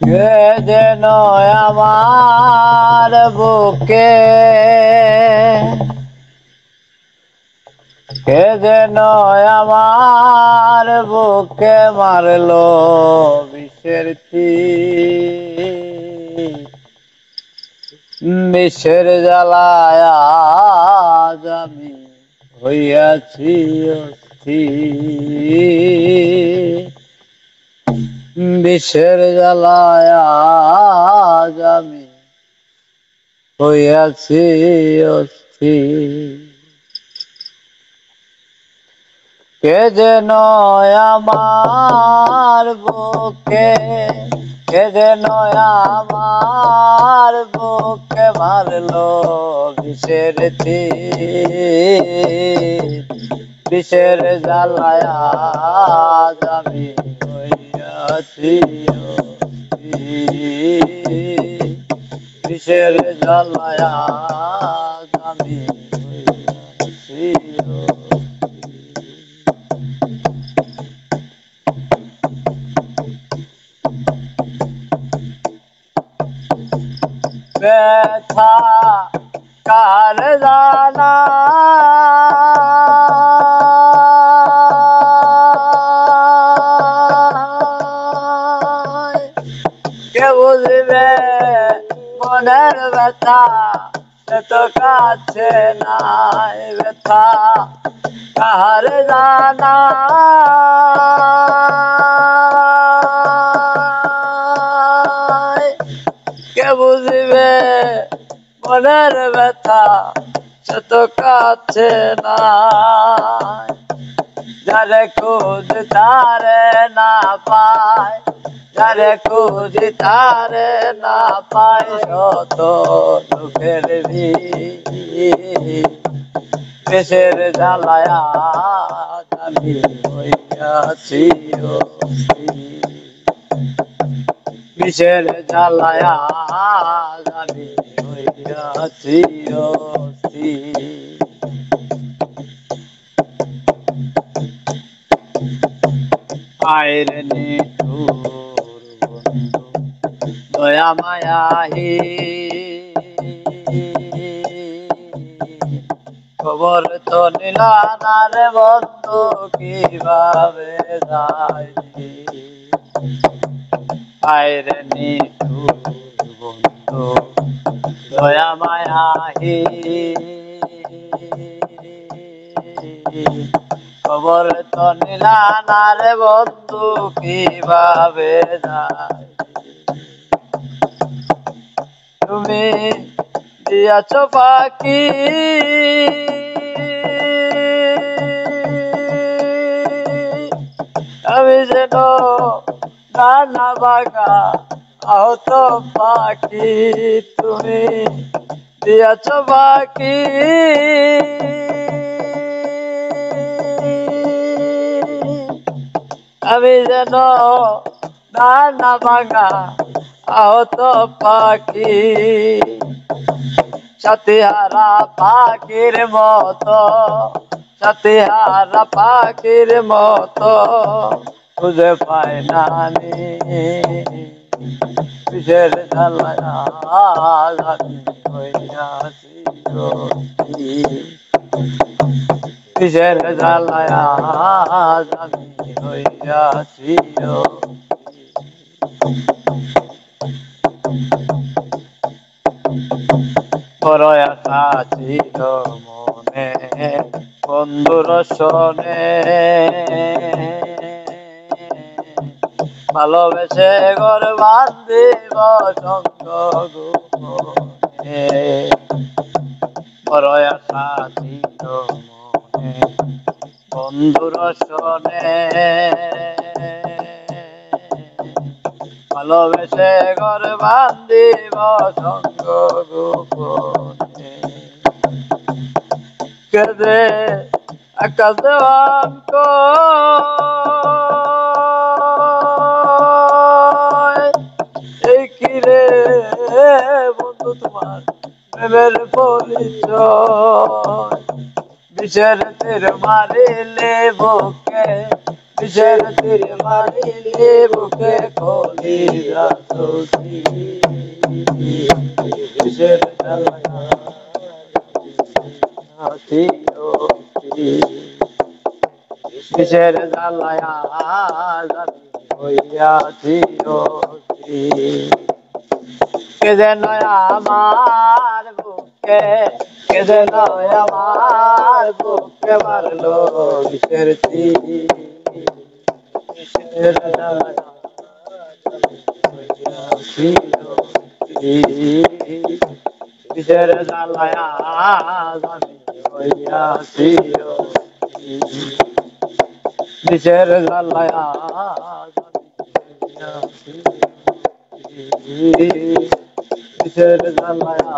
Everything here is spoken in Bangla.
কে যেন আমার বুকে, কে যেন আমার বুকে মারলো বিষের তীর। বিষের জ্বালায় আজ আমি হইয়াছি অস্থির। বিষের জ্বালায় আজ আমি হইয়াছি অস্থির। কে যেন আমার বুকে, কে যেন আমার বুকে মারলো বিষের তীর। বিষের জ্বালায় আজ আমি হইয়াছি অস্থির। বিষের জ্বালায় আজ আমি হইয়াছি ব্যথা কার জানা, কে বুঝবে মনের ব্যথা, সে তো কাছে নাই ব্যথা কার জানা। কে বুঝবে মনের ব্যথা, সে তো কাছে নাই। যারে খুঁজি তারে না পায়, যারে খুঁজি তারে না পায়, শত দুঃখের ভিড়। বিষের জ্বালায় আজ আমি হইয়াছি অস্থির। বিষের জ্বালায় আজ আমি হইয়াছি অস্থির। আইরে নিঠুর বন্ধু দয়া মায়াহি, খবর তো নিলা না রে বন্ধু, কিভাবে যাই। আইরে নিঠুর বন্ধু দয়া মায়াহি, খবর তো নিলা না রে বন্ধু, কিভাবে যাই। তুমি দিয়াছ পাখি, আমি যেন নানা বাগা আহত পাখি। তুমি দিয়াছ পাখি, আমি যেন নানা বাগা আহত পাখি। সাথীহারা পাখির মতো, সাথীহারা পাখির মতো খুঁজে পায় নানি। বিষের জ্বালায় আজ আমি হইয়াছি অস্থির। বিষের জ্বালায় আজ আমি হইয়াছি বড় আশা ছিল মনে বন্ধুর সনে, ভালোবেসে ঘর বান্ধিব সঙ্গ গোপনে। বড় আশা ছিল মনে বন্ধুর সনে, ভালোবেসে ঘর বান্ধিব সঙ্গ গোপনে। কেঁদে আকাশ অঙ্ক, এই কিরে বন্ধু তোমার প্রেমের পরিচয়। বিষের তীর মারিলে বুকে বিষের তীর মারিলে বুকে কলি রাতি বিষের বিষের জ্বালায়া হইয়াছি কে যেন আমার বুকে কে যেন আমার বুকে মারলো বিষের তীর বিষের জ্বালায়া বিষের জ্বালায়া হইয়াছি বিষের জ্বালায়া বিষের জ্বালায়া